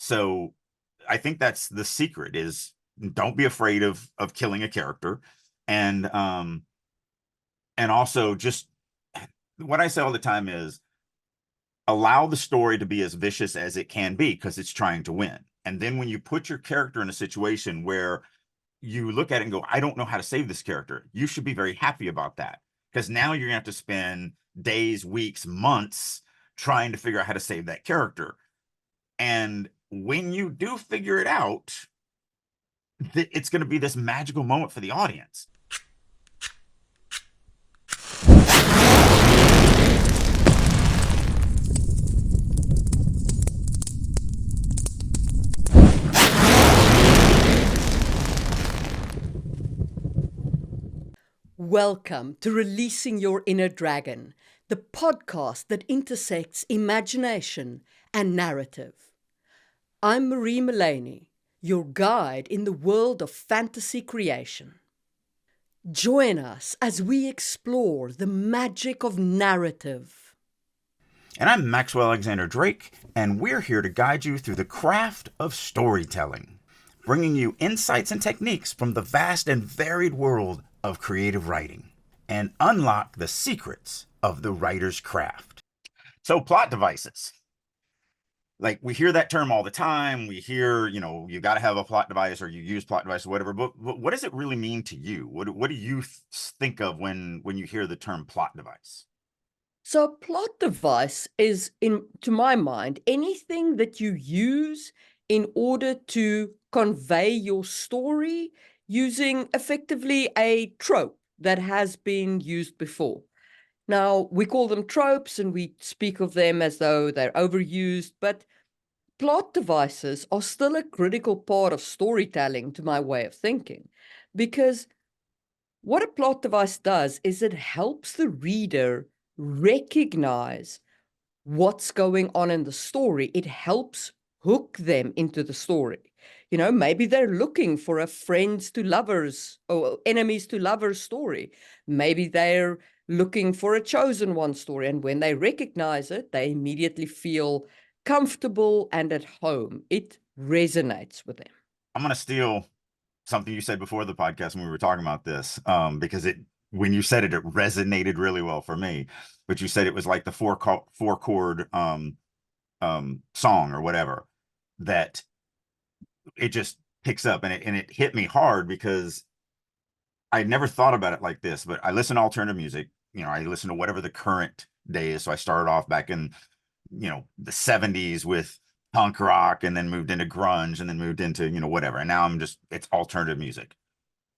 So I think that's the secret is don't be afraid of killing a character. And also just what I say all the time is allow the story to be as vicious as it can be because it's trying to win. And then when you put your character in a situation where you look at it and go, I don't know how to save this character, you should be very happy about that because now you're gonna have to spend days, weeks, months trying to figure out how to save that character. And when you do figure it out, it's going to be this magical moment for the audience. Welcome to Releasing Your Inner Dragon, the podcast that intersects imagination and narrative. I'm Marie Mullaney, your guide in the world of fantasy creation. Join us as we explore the magic of narrative. And I'm Maxwell Alexander Drake, and we're here to guide you through the craft of storytelling, bringing you insights and techniques from the vast and varied world of creative writing, and unlock the secrets of the writer's craft. So, plot devices. Like, we hear that term all the time. We hear, you got to have a plot device or you use plot device or whatever. But what does it really mean to you? What do you think of when you hear the term plot device? So a plot device is, to my mind, anything that you use in order to convey your story using effectively a trope that has been used before. Now, we call them tropes and we speak of them as though they're overused, but plot devices are still a critical part of storytelling, to my way of thinking, because what a plot device does is it helps the reader recognize what's going on in the story. It helps hook them into the story. Maybe they're looking for a friends to lovers or enemies to lovers story. Maybe they're looking for a chosen one story. And when they recognize it, they immediately feel comfortable and at home. It resonates with them. I'm going to steal something you said before the podcast when we were talking about this, because when you said it, it resonated really well for me. But you said it was like the four chord song or whatever that it just picks up, and it hit me hard because I never thought about it like this. But I listen to alternative music. I listen to whatever the current day is. So I started off back in the 70s with punk rock, and then moved into grunge, and then moved into whatever, and now it's alternative music.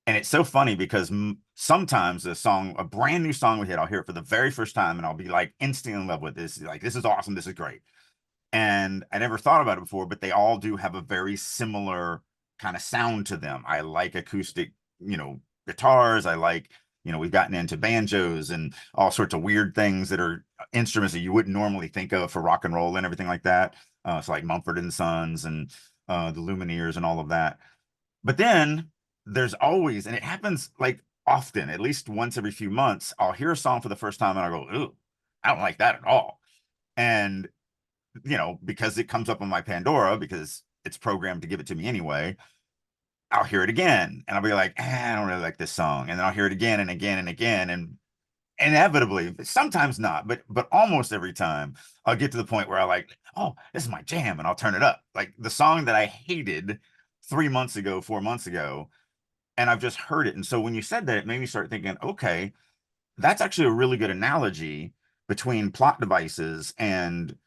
And it's so funny because sometimes a brand new song we hit, I'll hear it for the very first time and I'll be like instantly in love with this. Like, this is awesome, this is great. And I never thought about it before, but they all do have a very similar kind of sound to them. I like acoustic guitars. I like we've gotten into banjos and all sorts of weird things that are instruments that you wouldn't normally think of for rock and roll and everything like that. So like Mumford and Sons and the Lumineers and all of that. But then there's always, and it happens like often, at least once every few months, I'll hear a song for the first time and I go, ooh, I don't like that at all. And because it comes up on my Pandora, because it's programmed to give it to me anyway, I'll hear it again and I'll be like, I don't really like this song. And then I'll hear it again and again and again. And inevitably, sometimes not, but almost every time, I'll get to the point where I like, oh, this is my jam, and I'll turn it up. Like the song that I hated 3 months ago, 4 months ago, and I've just heard it. And so when you said that, it made me start thinking, okay, that's actually a really good analogy between plot devices and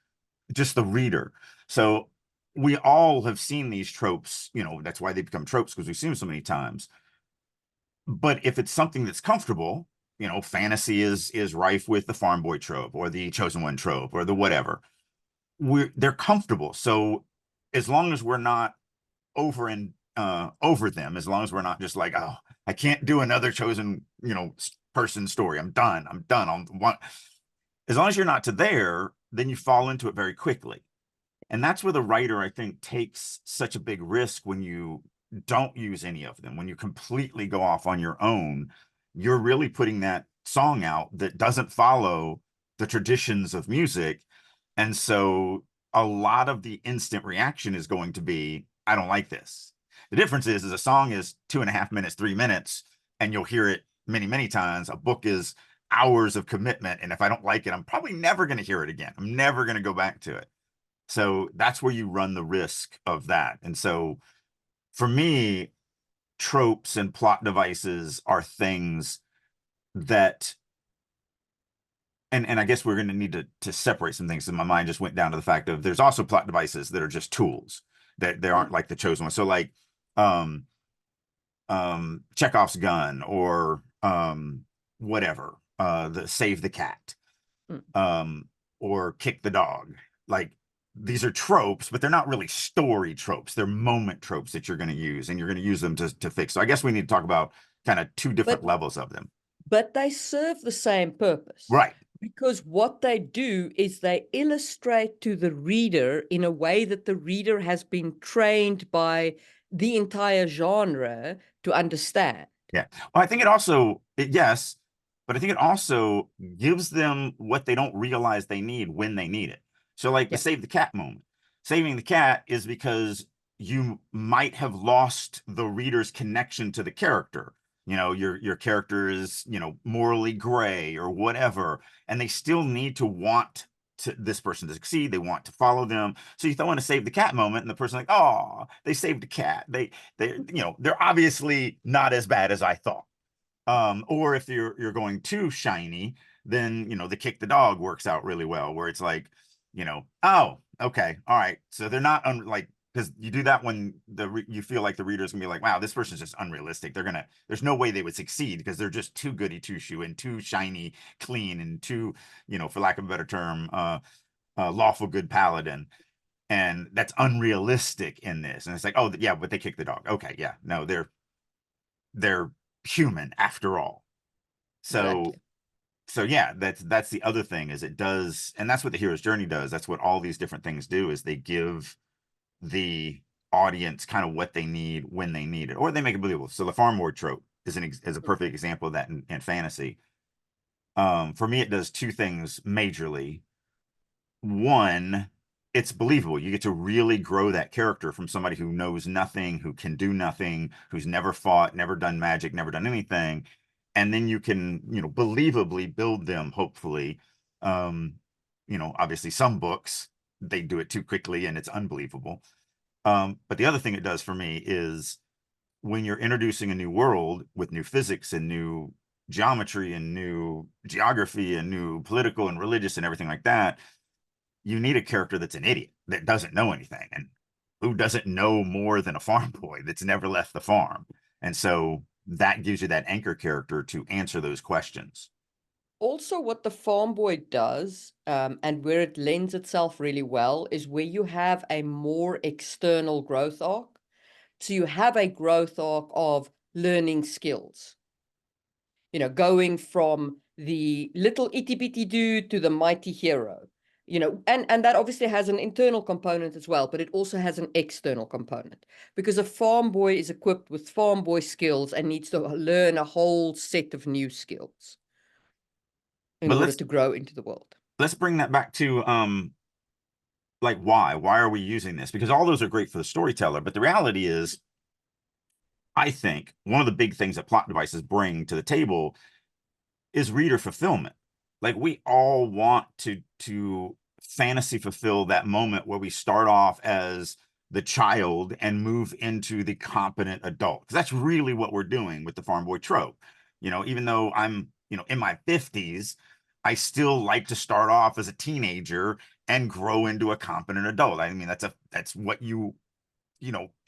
just the reader. So we all have seen these tropes, that's why they become tropes, because we've seen them so many times. But if it's something that's comfortable, fantasy is rife with the farm boy trope or the chosen one trope or the whatever. They're comfortable. So as long as we're not over them, as long as we're not just like, oh, I can't do another chosen person story, I'm done on one. As long as you're not to there, then you fall into it very quickly. And that's where the writer, I think, takes such a big risk when you don't use any of them. When you completely go off on your own, you're really putting that song out that doesn't follow the traditions of music. And so a lot of the instant reaction is going to be, I don't like this. The difference is a song is 2.5 minutes, 3 minutes, and you'll hear it many, many times. A book is hours of commitment. And if I don't like it, I'm probably never going to hear it again. I'm never going to go back to it. So that's where you run the risk of that. And so for me, tropes and plot devices are things that, and I guess we're going to need to separate some things. So my mind just went down to the fact of there's also plot devices that are just tools, that they Mm, aren't like the chosen one. So like um Chekhov's gun, or whatever, the save the cat, mm. um or kick the dog. Like, these are tropes, but they're not really story tropes. They're moment tropes that you're going to use, and you're going to use them to fix. So I guess we need to talk about kind of two different But levels of them. they serve the same purpose, Right. because what they do is they illustrate to the reader in a way that the reader has been trained by the entire genre to understand. Yeah. Well, I think it also, yes, but I think it also gives them what they don't realize they need when they need it. So, like the Yeah. save the cat moment. Saving the cat is because you might have lost the reader's connection to the character. Your character is, morally gray or whatever, and they still need to want this person to succeed. They want to follow them. So you throw in a save the cat moment, and the person like, oh, they saved the cat. They're obviously not as bad as I thought. Or if you're going too shiny, then the kick the dog works out really well, where it's like, oh, okay, all right. So they're not like, because you do that when you feel like the reader's gonna be like, wow, this person's just unrealistic. There's no way they would succeed because they're just too goody two shoe and too shiny, clean, and too, for lack of a better term, lawful good paladin. And that's unrealistic in this. And it's like, oh yeah, but they kick the dog. Okay, yeah, no, they're human after all. So Exactly. so yeah, that's the other thing, is it does, and that's what the hero's journey does. That's what all these different things do, is they give the audience kind of what they need when they need it, or they make it believable. So the farm boy trope is a perfect example of that in fantasy. For me, it does two things majorly. One, it's believable. You get to really grow that character from somebody who knows nothing, who can do nothing, who's never fought, never done magic, never done anything. And then you can, believably build them, hopefully. Um, Obviously some books, they do it too quickly and it's unbelievable. But the other thing it does for me is, when you're introducing a new world with new physics and new geometry and new geography and new political and religious and everything like that, you need a character that's an idiot, that doesn't know anything, and who doesn't know more than a farm boy that's never left the farm. And so that gives you that anchor character to answer those questions. Also, what the farm boy does, and where it lends itself really well, is where you have a more external growth arc. So you have a growth arc of learning skills, going from the little itty bitty dude to the mighty hero, and that obviously has an internal component as well, but it also has an external component, because a farm boy is equipped with farm boy skills and needs to learn a whole set of new skills in But order let's to grow into the world. let's bring that back to like, why are we using this? Because all those are great for the storyteller, but the reality is, I think one of the big things that plot devices bring to the table is reader fulfillment. Like, we all want to fantasy fulfill that moment where we start off as the child and move into the competent adult. Because that's really what we're doing with the farm boy trope. Even though I'm, in my 50s, I still like to start off as a teenager and grow into a competent adult. I mean, that's what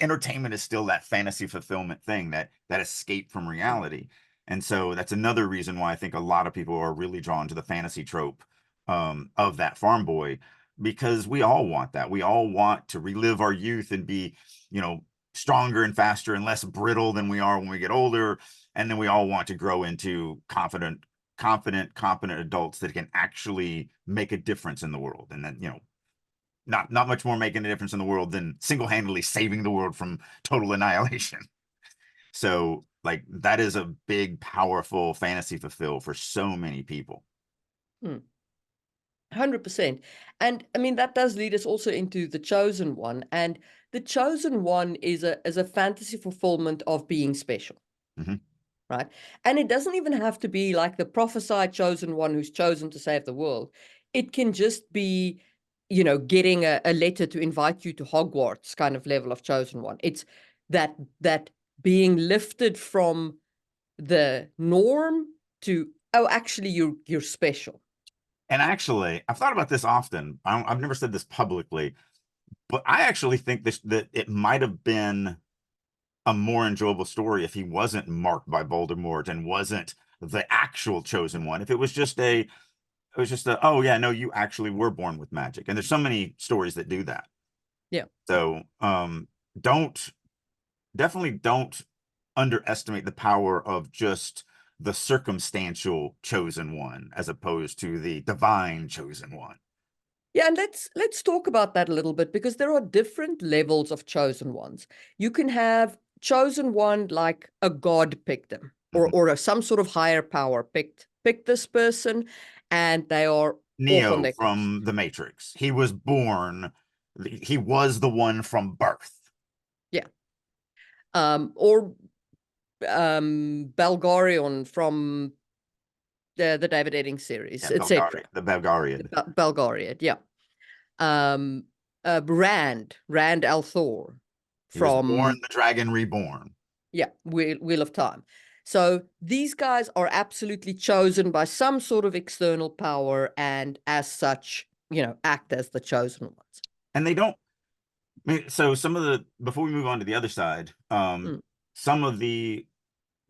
entertainment is still that fantasy fulfillment thing, that escape from reality. And so that's another reason why I think a lot of people are really drawn to the fantasy trope, of that farm boy, because we all want that. We all want to relive our youth and be, you know, stronger and faster and less brittle than we are when we get older. And then we all want to grow into competent adults that can actually make a difference in the world. And then, not much more making a difference in the world than single-handedly saving the world from total annihilation. So like, that is a big, powerful fantasy fulfill for so many people. Hmm. 100%. And I mean, that does lead us also into the chosen one. And the chosen one is a fantasy fulfillment of being special. Hmm. Right. And it doesn't even have to be like the prophesied chosen one who's chosen to save the world. It can just be, getting a letter to invite you to Hogwarts kind of level of chosen one. It's that being lifted from the norm to, oh, actually you're special. And actually, I've thought about this often. I've never said this publicly, but I actually think that it might have been a more enjoyable story if he wasn't marked by Voldemort and wasn't the actual chosen one. If it was just a, oh yeah, no, you actually were born with magic. And there's so many stories that do that. Yeah. So don't definitely don't underestimate the power of just the circumstantial chosen one as opposed to the divine chosen one. Yeah, and let's talk about that a little bit, because there are different levels of chosen ones. You can have chosen one like a god picked them, or Mhm. some sort of higher power picked this person, and they are off on Neo their quest. from the Matrix. He was born, he was the one from birth. Yeah. Or Belgarion from the David Eddings series, Yeah, etc. The Belgariad. Belgariad, yeah. Um, Rand Althor He was born from, the dragon reborn. yeah, Wheel of Time. So these guys are absolutely chosen by some sort of external power, and as such, act as the chosen ones. And they don't, I mean, so some of the, before we move on to the other side, Mm, some of the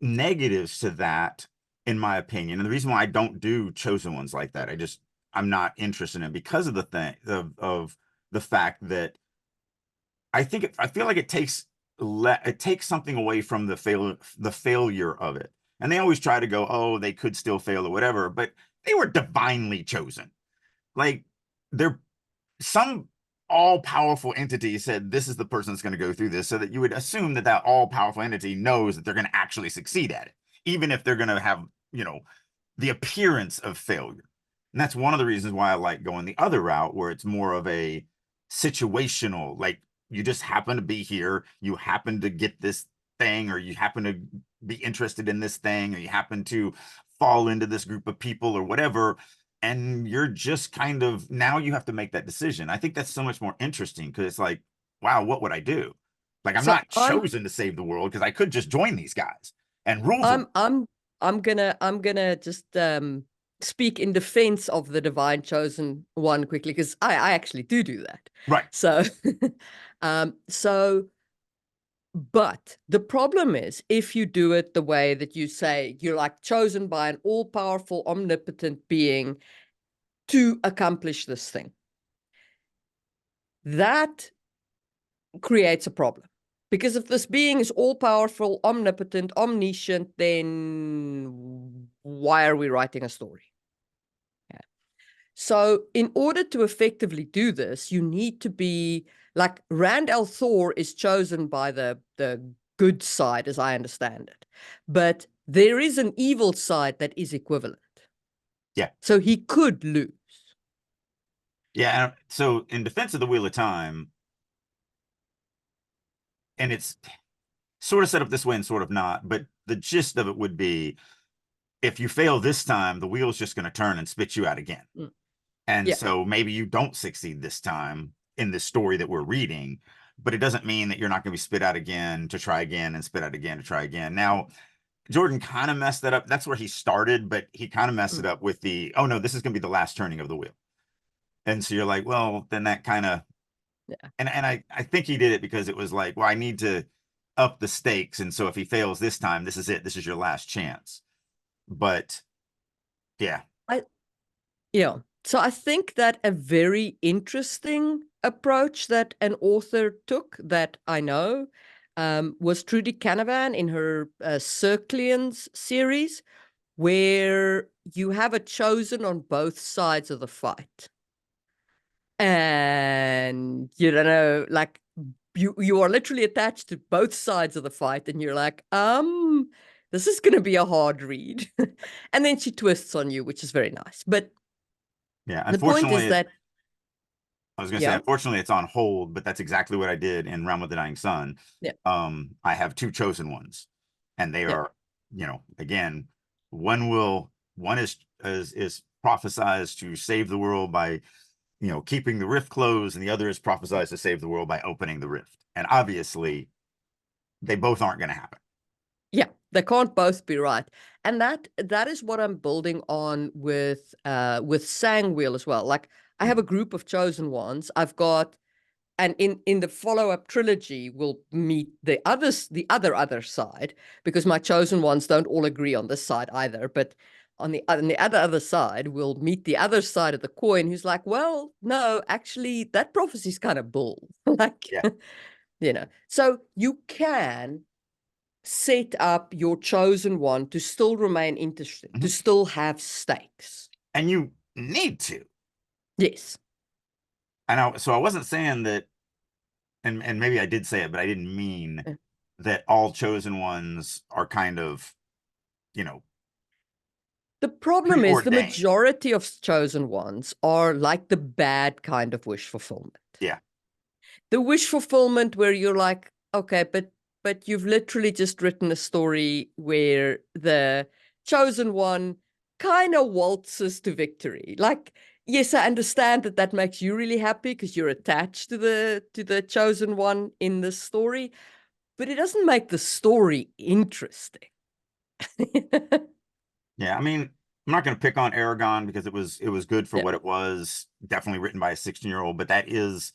negatives to that, in my opinion, and the reason why I don't do chosen ones like that, I'm not interested in, because of the thing of the fact that I feel like it takes something away from the failure of it. And they always try to go, oh, they could still fail or whatever, but they were divinely chosen. Like they're some all-powerful entity said this is the person that's going to go through this, so that you would assume that that all-powerful entity knows that they're going to actually succeed at it, even if they're going to have, the appearance of failure. And that's one of the reasons why I like going the other route, where it's more of a situational, like you just happen to be here, you happen to get this thing, or you happen to be interested in this thing, or you happen to fall into this group of people or whatever, and you're just kind of, now you have to make that decision. I think that's so much more interesting, because it's like, wow, what would I do? Like, I'm So not chosen to save the world, because I could just join these guys and rule the I'm world. I'm I'm gonna just speak in defense of the divine chosen one quickly, because I actually do that. Right. So so but the problem is, if you do it the way that you say, you're like chosen by an all-powerful, omnipotent being to accomplish this thing, that creates a problem. Because if this being is all-powerful, omnipotent, omniscient, then why are we writing a story? Yeah. So in order to effectively do this, you need to be like, Rand Althor is chosen by the good side, as I understand it. But there is an evil side that is equivalent. Yeah. So he could lose. Yeah. So in defense of the Wheel of Time, and it's sort of set up this way and sort of not, but the gist of it would be, if you fail this time, the wheel's just going to turn and spit you out again. Mm. And Yeah. so maybe you don't succeed this time in this story that we're reading, but it doesn't mean that you're not going to be spit out again to try again and spit out again to try again. Now, Jordan kind of messed that up. That's where he started, but he kind of messed it Mm. up with the, oh no, this is going to be the last turning of the wheel. And so you're like, well, then that kind of, Yeah. and I think he did it because it was like, well, I need to up the stakes. And so if he fails this time, this is it. This is your last chance. But yeah. I Yeah. So I think that a very interesting approach that an author took, that I know, was Trudy Canavan in her Circleans series, where you have a chosen on both sides of the fight. And you don't know, like, you are literally attached to both sides of the fight, and you're like, this is going to be a hard read. And then she twists on you, which is very nice. But Yeah, The point is unfortunately, that, I was going to say, yeah, unfortunately, it's on hold, but that's exactly what I did in Realm of the Dying Sun. yeah, I have two chosen ones, and they yeah. are, again, one is prophesized to save the world by, keeping the rift closed, and the other is prophesized to save the world by opening the rift. And obviously, they both aren't going to happen. Yeah, they can't both be right. And that is what I'm building on with Sangwheel as well. Like I have a group of chosen ones. I've got, and in the follow-up trilogy we'll meet the other side, because my chosen ones don't all agree on this side either. But on the other side, we'll meet the other side of the coin, who's like, well, no, actually that prophecy's kind of bull. Like, Yeah. So you can set up your chosen one to still remain interesting, to Mhm. still have stakes. And you need to. Yes. So I wasn't saying that, and maybe I did say it, but I didn't mean Yeah. that all chosen ones are kind of, you know, The problem is the preordained. majority of chosen ones are like the bad kind of wish fulfillment. Yeah. The wish fulfillment where you're like, okay, but you've literally just written a story where the chosen one kind of waltzes to victory. Like, yes, I understand that that makes you really happy because you're attached to the chosen one in the story, but it doesn't make the story interesting. Yeah. I mean, I'm not going to pick on Aragon because it was good for Yeah. what it was. Definitely written by a 16-year-old, but that is,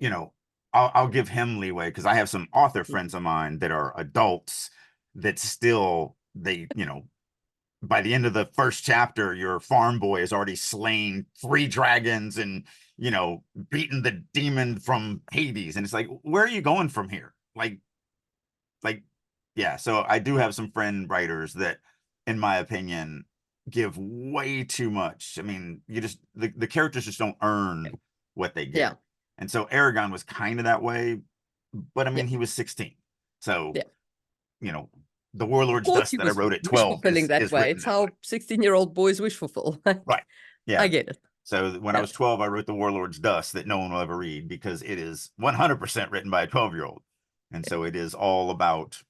you know, I'll give him leeway because I have some author friends of mine that are adults that still by the end of the first chapter, your farm boy has already slain 3 dragons and, beaten the demon from Hades. And it's like, where are you going from here? Like, yeah. So I do have some friend writers that, in my opinion, give way too much. I mean, the characters just don't earn what they Yeah. get. And so Aragon was kind of that way, but I Yeah. mean, he was 16. So, Yeah. you know, the Of Warlord's course Dust he that I was wrote at wish 12 fulfilling is that is way. written It's that way. how 16-year-old boys wish fulfill. Right. I Yeah. get it. So when I Yeah. was 12, I wrote The Warlord's Dust that no one will ever read because it is 100% written by a 12-year-old. And Yeah. so it is all about,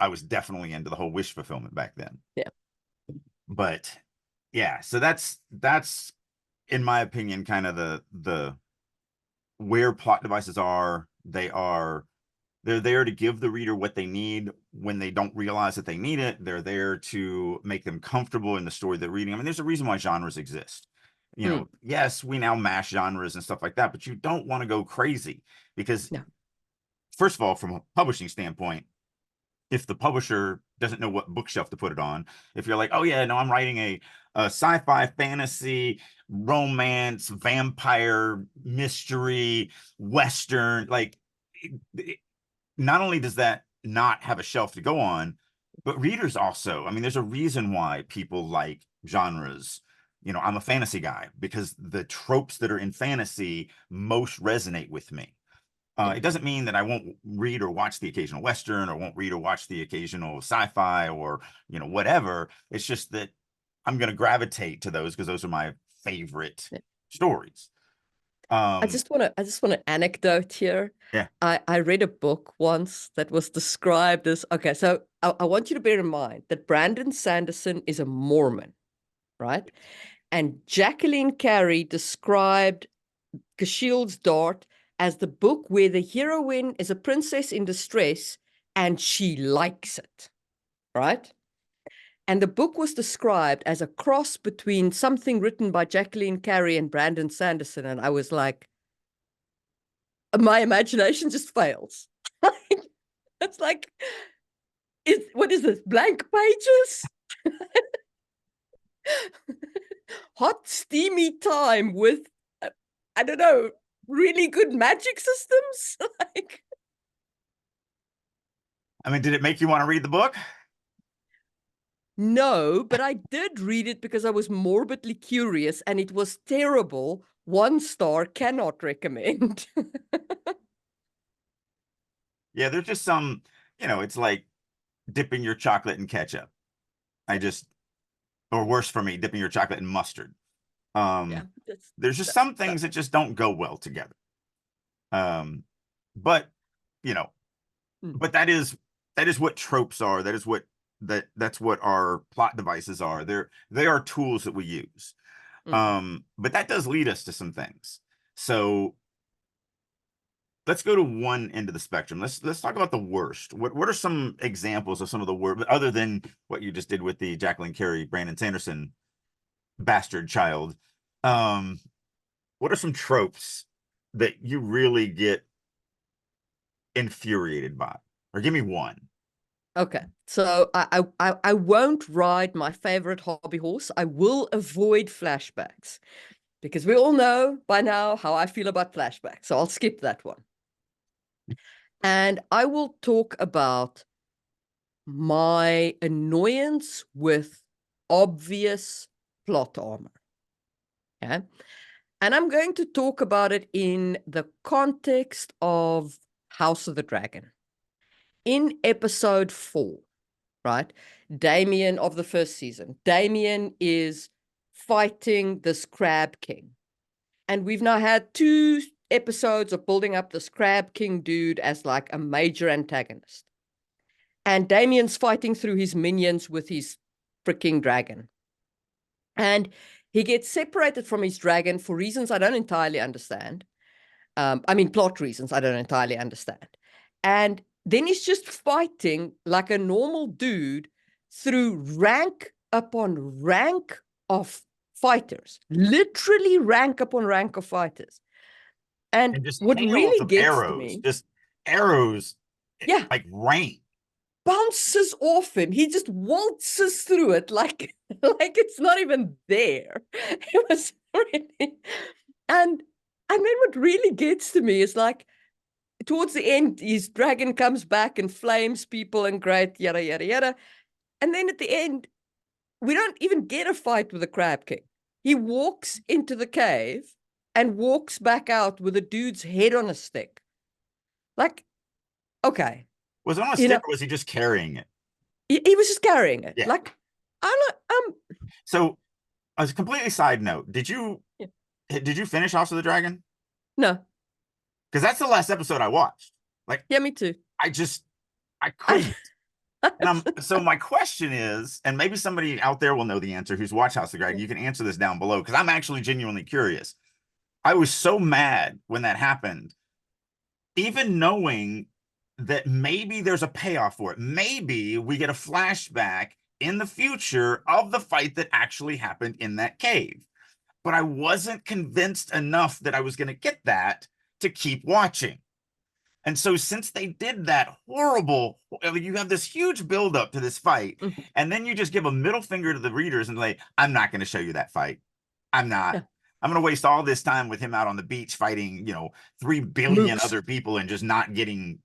I was definitely into the whole wish fulfillment back then. Yeah. But yeah, so that's in my opinion kind of the where plot devices are. They're there to give the reader what they need when they don't realize that they need it. They're there to make them comfortable in the story they're reading. I mean, there's a reason why genres exist. Mm. Yes, we now mash genres and stuff like that, but you don't want to go crazy because, No. first of all, from a publishing standpoint, if the publisher doesn't know what bookshelf to put it on, if you're like, oh yeah, no, I'm writing a sci-fi, fantasy, romance, vampire, mystery, western, like not only does that not have a shelf to go on, but readers also, I mean, there's a reason why people like genres. I'm a fantasy guy because the tropes that are in fantasy most resonate with me. Yeah. It doesn't mean that I won't read or watch the occasional Western or won't read or watch the occasional sci-fi or, whatever. It's just that I'm going to gravitate to those because those are my favorite Yeah. stories. Um, I just want to anecdote here. yeah. I read a book once that was described as, okay, so I want you to bear in mind that Brandon Sanderson is a Mormon, right? And Jacqueline Carey described Cashield's Dart as the book where the heroine is a princess in distress and she likes it, right? And the book was described as a cross between something written by Jacqueline Carey and Brandon Sanderson. And I was like, my imagination just fails. It's like, what is this? Blank pages? Hot, steamy time with, I don't know, really good magic systems? Like, I mean, did it make you want to read the book? no, but I did read it because I was morbidly curious and it was terrible. 1 star, cannot recommend. Yeah, there's just some, it's like dipping your chocolate in ketchup. I just, or worse for me, dipping your chocolate in mustard. Yeah, There's just that, some that things that just don't go well together. Um, but you know, mm, but that is what tropes are. That is what that's what our plot devices are. They are tools that we use. mm. But that does lead us to some things. So let's go to one end of the spectrum. Let's talk about the worst. What are some examples of some of the worst, other than what you just did with the Jacqueline Carey, Brandon Sanderson bastard child? Um, what are some tropes that you really get infuriated by? Or give me one. Okay, so I won't ride my favorite hobby horse. I will avoid flashbacks because we all know by now how I feel about flashbacks. So I'll skip that one. And I will talk about my annoyance with obvious plot armor. Okay. And I'm going to talk about it in the context of House of the Dragon. In episode 4, right? Damien of the first season. Damien is fighting this Crab King. And we've now had 2 episodes of building up this Crab King dude as like a major antagonist. And Damien's fighting through his minions with his freaking dragon. And he gets separated from his dragon for reasons I don't entirely understand. I mean, plot reasons I don't entirely understand. And then he's just fighting like a normal dude through rank upon rank of fighters, literally rank upon rank of fighters. And And just what hails really of gets to arrows, me, just arrows yeah, like rain. bounces off him. He just waltzes through it like like it's not even there. It was really, and then what really gets to me is like towards the end, his dragon comes back and flames people and great yada yada yada. And then at the end, we don't even get a fight with the Crab King. He walks into the cave and walks back out with a dude's head on a stick. Like, okay, Was it on a you stick know, or was he just carrying it? he was just carrying it. Yeah. Like, I'm not, So, as a completely side note, yeah, did you finish House of the Dragon? no, Because that's the last episode I watched. Like, yeah, me too. I just I I, couldn't. And so my question is, and maybe somebody out there will know the answer who's watched House of the Dragon. You can answer this down below because I'm actually genuinely curious. I was so mad when that happened, even knowing that maybe there's a payoff for it. Maybe we get a flashback in the future of the fight that actually happened in that cave. But I wasn't convinced enough that I was going to get that to keep watching. And so, since they did that horrible, you have this huge buildup to this fight, Mhm. and then you just give a middle finger to the readers and say, I'm not going to show you that fight. I'm not. Yeah, I'm going to waste all this time with him out on the beach fighting, 3 billion mooks. other people and just not getting,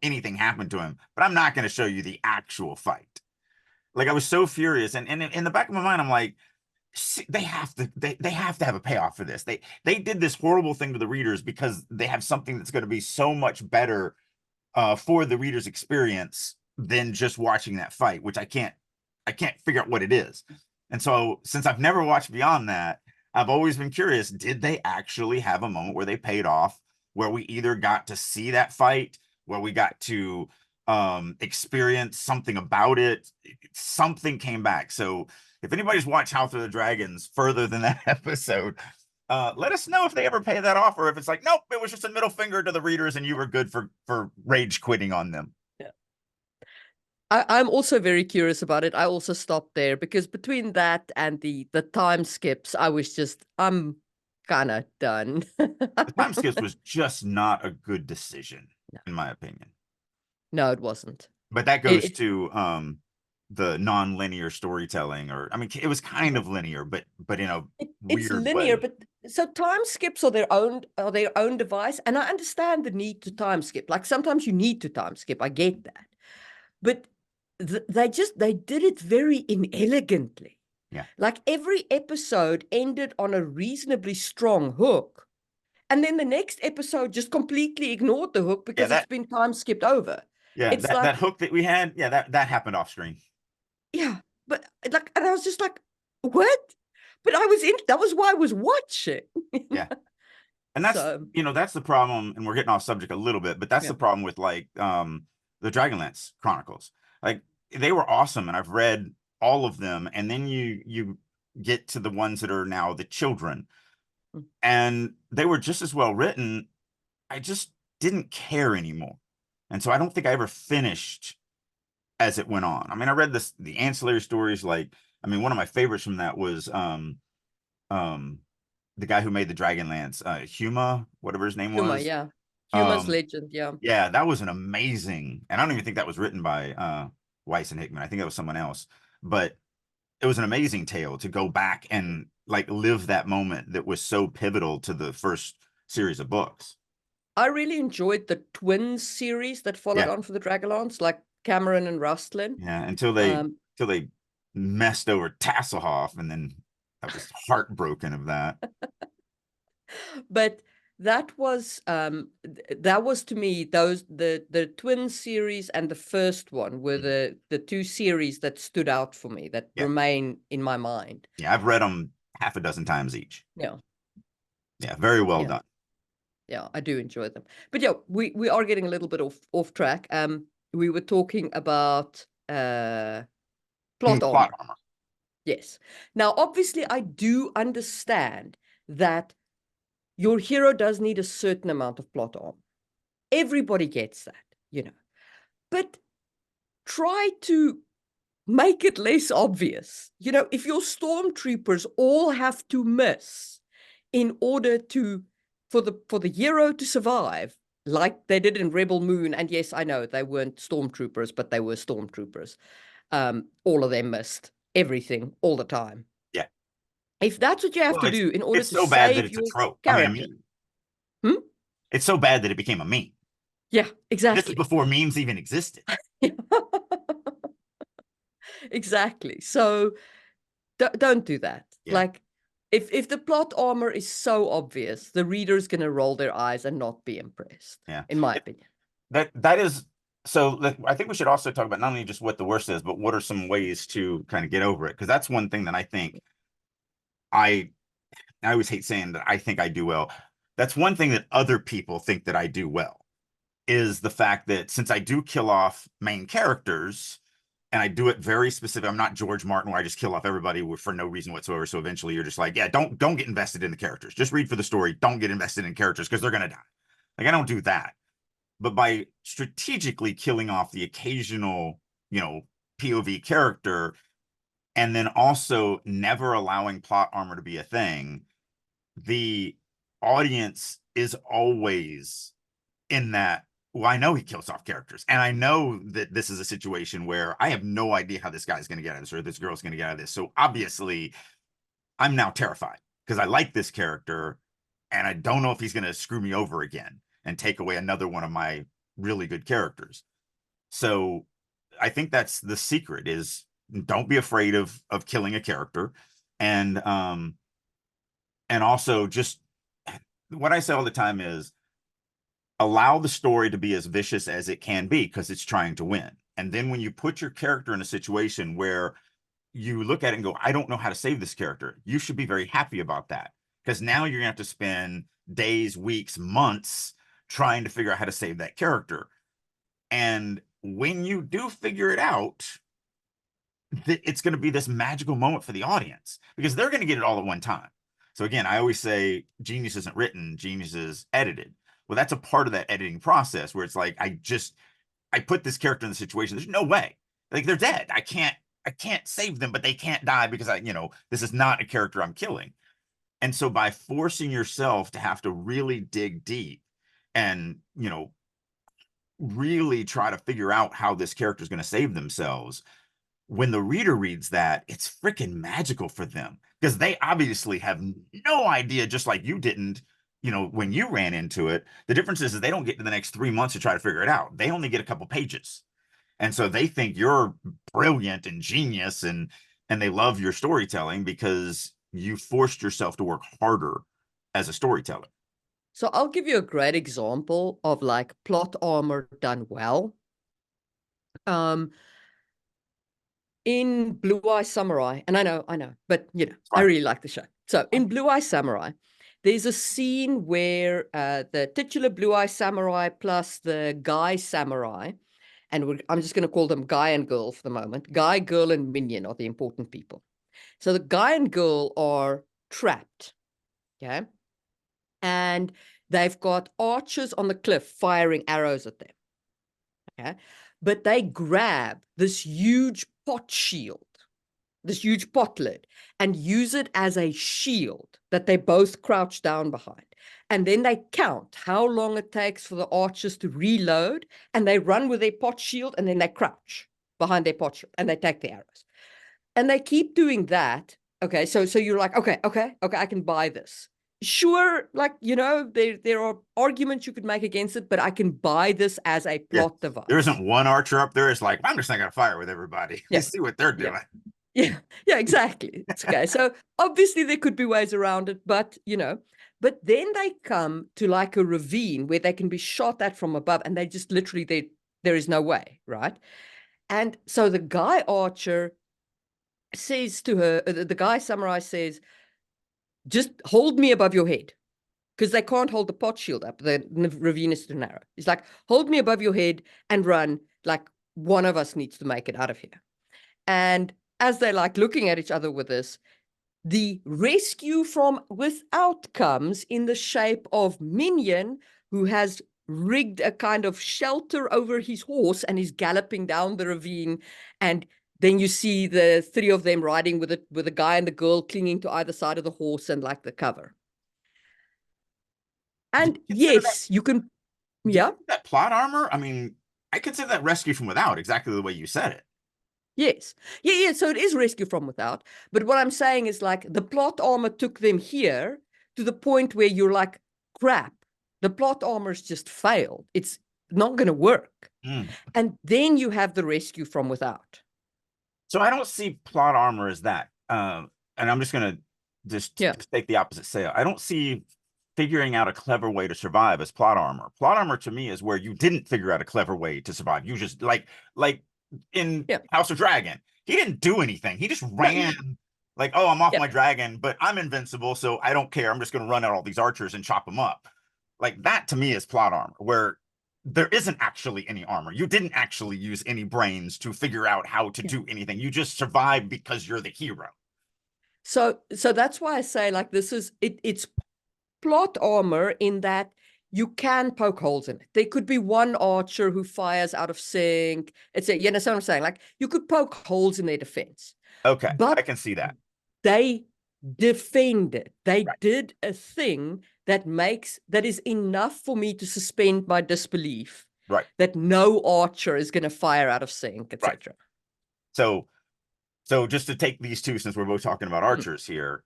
anything happen to him. But I'm not going to show you the actual fight. Like, I was so furious. And in the back of my mind, I'm like, they have to have a payoff for this. They did this horrible thing to the readers because they have something that's going to be so much better for the reader's experience than just watching that fight, which I can't figure out what it is. And so, since I've never watched beyond that, I've always been curious, did they actually have a moment where they paid off, where we either got to see that fight, where we got to experience something about it, something came back. So if anybody's watched House of the Dragons further than that episode, let us know if they ever pay that off, or if it's like, nope, it was just a middle finger to the readers and you were good for rage quitting on them. Yeah. I'm also very curious about it. I also stopped there because between that and the time skips, I'm kind of done. The time skips was just not a good decision, in my opinion. No, it wasn't. But that It, goes it to the non-linear storytelling, or I mean, it was kind yeah. of linear, but in a It's weird linear, way. but so time skips are their own device, and I understand the need to time skip. Like sometimes you need to time skip. I get that, but they did it very inelegantly. Yeah. Like every episode ended on a reasonably strong hook, and then the next episode just completely ignored the hook Yeah, because it's that been time skipped over. yeah, It's that like, hook that we had, yeah, that happened off screen. yeah, but like, and I was just like, what? but that was why I was watching. Yeah. And that's, So that's the problem, and we're getting off subject a little bit, but that's yeah. the problem with like the Dragonlance Chronicles. Like they were awesome, and I've read all of them, and then you get to the ones that are now the children, Mm. and they were just as well written. I just didn't care anymore. And so I don't think I ever finished as it went on. I mean, I read the ancillary stories, like, I mean, one of my favorites from that was um the guy who made the Dragonlance, Huma, whatever his name Humor, was. yeah. Humor's Um, legend, yeah. yeah, that was an amazing, and I don't even think that was written by Weiss and Hickman. I think that was someone else. But it was an amazing tale to go back and like live that moment that was so pivotal to the first series of books. I really enjoyed the twins series that followed Yeah. on for the Dragonlance, like Cameron and Rustlin. Yeah, Um, until they messed over Tasselhoff, and then I was heartbroken of that. but that was to me, those the twin series and the first one were Mhm. the two series that stood out for me, that Yeah, remain in my mind. yeah, I've read them half a dozen times each. Yeah, Yeah, very well yeah, done. yeah, I do enjoy them. But yeah, we are getting a little bit off track. We were talking about plot Plot armor. armor. Yes. Now, obviously, I do understand that your hero does need a certain amount of plot armor. Everybody gets that, you know. But try to make it less obvious. You know, if your stormtroopers all have to miss in order to for the hero to survive, like they did in Rebel Moon, and yes, I know they weren't stormtroopers, but they were stormtroopers. All of them missed everything all the time. Yeah. If that's what you have Well, to do in order it's to so bad that save it's a your trope. I mean, a character. meme. Hmm? It's so bad that it became a meme. Yeah, This is exactly. before memes even existed. Exactly. So don't do that. Yeah. Like, if the plot armor is so obvious, the reader's going to roll their eyes and not be impressed, Yeah. in my opinion. That is so. I think we should also talk about not only just what the worst is, but what are some ways to kind of get over it. Because that's one thing that I think I I always hate saying that I think I do well. That's one thing that other people think that I do well, is the fact that since I do kill off main characters, and I do it very specific. I'm not George Martin where I just kill off everybody for no reason whatsoever. So eventually you're just like, yeah, don't get invested in the characters. Just read for the story. Don't get invested in characters because they're gonna die. Like I don't do that. But by strategically killing off the occasional, you know, POV character, and then also never allowing plot armor to be a thing, the audience is always in that, well, I know he kills off characters, and I know that this is a situation where I have no idea how this guy's going to get out of this or this girl's going to get out of this. So obviously, I'm now terrified because I like this character, and I don't know if he's going to screw me over again and take away another one of my really good characters. So I think that's the secret: is don't be afraid of killing a character, and also just what I say all the time is allow the story to be as vicious as it can be because it's trying to win. And then when you put your character in a situation where you look at it and go, I don't know how to save this character, you should be very happy about that because now you're going to have to spend days, weeks, months trying to figure out how to save that character. And when you do figure it out, it's going to be this magical moment for the audience because they're going to get it all at one time. So again, I always say genius isn't written, genius is edited. Well, that's a part of that editing process where it's like I put this character in the situation. There's no way. Like they're dead. I can't save them, but they can't die because this is not a character I'm killing. And so by forcing yourself to have to really dig deep and, really try to figure out how this character is going to save themselves, when the reader reads that, it's freaking magical for them because they obviously have no idea, just like you didn't, when you ran into it. The difference is they don't get to the next 3 months to try to figure it out. They only get a couple pages. And so they think you're brilliant and genius and they love your storytelling because you forced yourself to work harder as a storyteller. So I'll give you a great example of like plot armor done well. Um, in Blue Eye Samurai, and I know, but I Fine. really like the show. So in Blue Eye Samurai, there's a scene where the titular Blue Eye Samurai plus the guy samurai, and I'm just going to call them guy and girl for the moment. Guy, girl, and minion are the important people. So the guy and girl are trapped, okay? And they've got archers on the cliff firing arrows at them, okay? But they grab this huge pot shield, this huge pot lid, and use it as a shield that they both crouch down behind. And then they count how long it takes for the archers to reload, and they run with their pot shield, and then they crouch behind their pot shield, and they take the arrows. And they keep doing that. Okay, so you're like, okay, I can buy this. Sure, like, there are arguments you could make against it, but I can buy this as a Yeah. plot There device. isn't one archer up there. It's like, I'm just not going to fire with everybody. Yeah, See what they're yeah. doing. Yeah, exactly. It's okay. So obviously there could be ways around it, but but then they come to like a ravine where they can be shot at from above, and they just literally there is no way, right? And so the guy archer says to her, the guy samurai says, just hold me above your head. Because they can't hold the pot shield up. The ravine is too narrow. He's like, hold me above your head and run. Like, one of us needs to make it out of here. And as they're like looking at each other with this, the rescue from without comes in the shape of Minion, who has rigged a kind of shelter over his horse and is galloping down the ravine. And then you see the three of them riding with a guy and the girl clinging to either side of the horse and like the cover. Do And you consider yes, you can, yeah, that plot armor? I mean, I consider that rescue from without, exactly the way you said it. yes. Yeah. So it is rescue from without. But what I'm saying is like the plot armor took them here to the point where you're like, crap, the plot armor's just failed. It's not going to work. Mm. And then you have the rescue from without. So I don't see plot armor as that. And I'm just going to just Yeah. take the opposite sale. I don't see figuring out a clever way to survive as plot armor. Plot armor to me is where you didn't figure out a clever way to survive. You just like in Yeah. House of Dragon, he didn't do anything. He just No, ran like, oh, I'm off yeah. my dragon, but I'm invincible, so I don't care. I'm just going to run out all these archers and chop them up. Like that to me is plot armor, where there isn't actually any armor. You didn't actually use any brains to figure out how to Yeah. do anything. You just survive because you're the hero. So that's why I say like this is it's plot armor in that you can poke holes in it. There could be one archer who fires out of sync. It's you know what I'm saying? Like you could poke holes in their defense, Okay, I but can see that. they defended. They Right. did a thing that is enough for me to suspend my disbelief Right. that no archer is going to fire out of sync, Right. etc. So just to take these two, since we're both talking about archers here,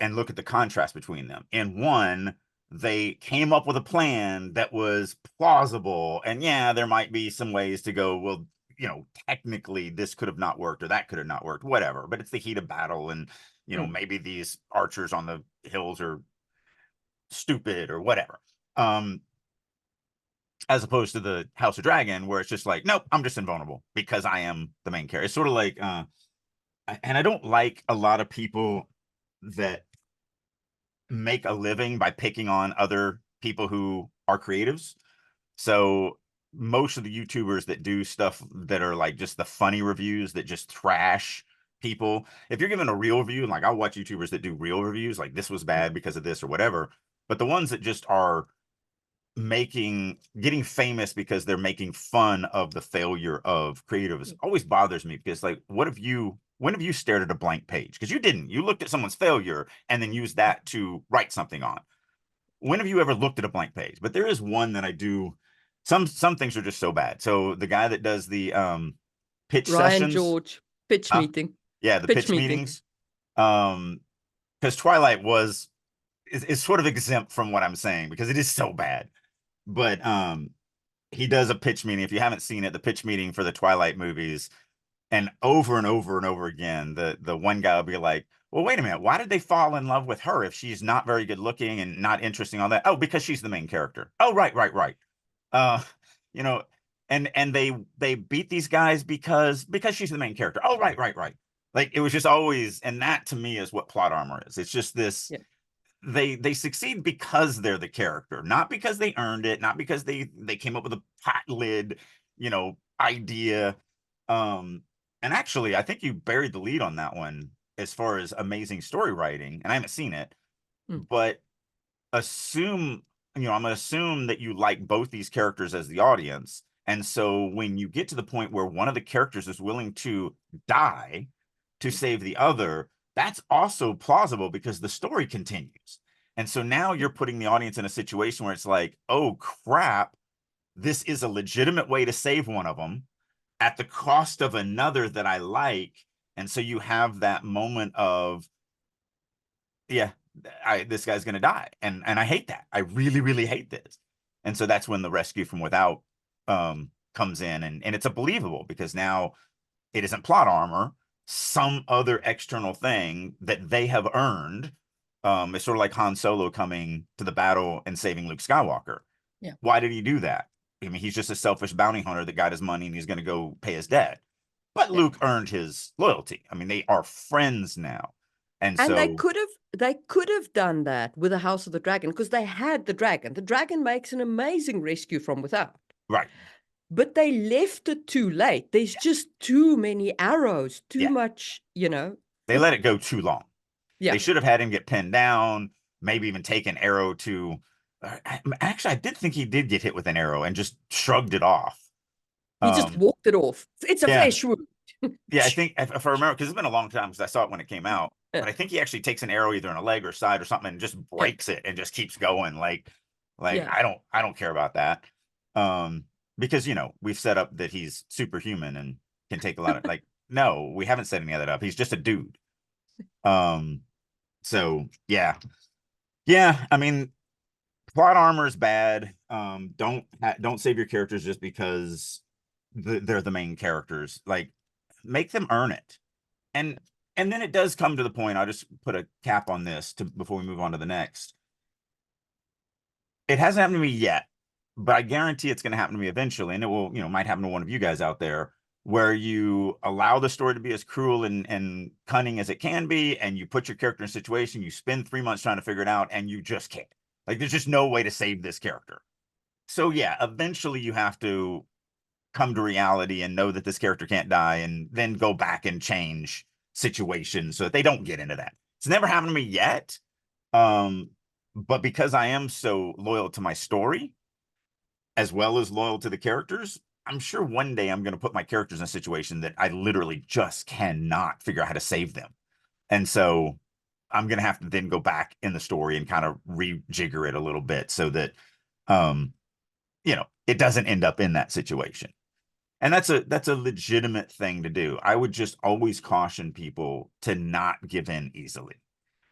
and look at the contrast between them. In one, they came up with a plan that was plausible. And yeah, there might be some ways to go, well, technically this could have not worked or that could have not worked, whatever. But it's the heat of battle. And, maybe these archers on the hills are stupid or whatever. As opposed to the House of Dragon, where it's just like, nope, I'm just invulnerable because I am the main character. It's sort of like, and I don't like a lot of people that make a living by picking on other people who are creatives. So most of the YouTubers that do stuff that are like just the funny reviews that just trash people, if you're giving a real review, like I'll watch YouTubers that do real reviews, like this was bad because of this or whatever. But the ones that just are getting famous because they're making fun of the failure of creatives always bothers me, because like, when have you stared at a blank page? Because you looked at someone's failure and then used that to write something on. When have you ever looked at a blank page? But there is one that I do. Some things are just so bad. So the guy that does the pitch Ryan sessions, George pitch meeting. yeah, the Pitch pitch meeting. meetings, because Twilight is sort of exempt from what I'm saying because it is so bad. But he does a pitch meeting. If you haven't seen it, the pitch meeting for the Twilight movies, and over and over and over again, the one guy will be like, well, wait a minute, why did they fall in love with her if she's not very good looking and not interesting, all that? Oh, because she's the main character. Oh, right. uh you know and they beat these guys because she's the main character. Oh, right. Like it was just always, and that to me is what plot armor is. It's just this, Yeah. they succeed because they're the character, not because they earned it, not because they came up with a pot lid, idea. And actually, I think you buried the lead on that one as far as amazing story writing, and I haven't seen it, Mm. but assume, I'm gonna assume that you like both these characters as the audience. And so when you get to the point where one of the characters is willing to die to save the other, that's also plausible because the story continues. And so now you're putting the audience in a situation where it's like, oh crap, this is a legitimate way to save one of them at the cost of another that I like. And so you have that moment of, yeah, this guy's gonna die, and I hate that. I really hate this. And so that's when the rescue from without comes in, and it's a believable because now it isn't plot armor, some other external thing that they have earned. It's sort of like Han Solo coming to the battle and saving Luke Skywalker. Yeah. Why did he do that? I mean, he's just a selfish bounty hunter that got his money and he's going to go pay his debt. But Yeah. Luke earned his loyalty. I mean, they are friends now. And And so, they could have done that with the House of the Dragon because they had the dragon. The dragon makes an amazing rescue from without. right. But they left it too late. There's just too many arrows, too Yeah. much, They let it go too long. Yeah. They should have had him get pinned down, maybe even take an arrow to. Actually, I did think he did get hit with an arrow and just shrugged it off. He just Um, walked it off. It's a yeah, flesh wound. yeah. I think if I remember, because it's been a long time because I saw it when it came out, Yeah. but I think he actually takes an arrow either in a leg or side or something and just Yeah. breaks it and just keeps going. Like Yeah. I don't care about that. Because we've set up that he's superhuman and can take a lot of like. No, we haven't set any of that up. He's just a dude. Um, so yeah. I mean, plot armor is bad. Don't save your characters just because they're the main characters. Like, make them earn it. And and then it does come to the point. I'll just put a cap on this to before we move on to the next. It hasn't happened to me yet, but I guarantee it's going to happen to me eventually, and it will, might happen to one of you guys out there, where you allow the story to be as cruel and cunning as it can be, and you put your character in a situation, you spend 3 months trying to figure it out, and you just can't. Like, there's just no way to save this character. So yeah, eventually you have to come to reality and know that this character can't die, and then go back and change situations so that they don't get into that. It's never happened to me yet. Um, but because I am so loyal to my story as well as loyal to the characters, I'm sure one day I'm going to put my characters in a situation that I literally just cannot figure out how to save them. And so I'm going to have to then go back in the story and kind of rejigger it a little bit so that, um, it doesn't end up in that situation. And that's a legitimate thing to do. I would just always caution people to not give in easily.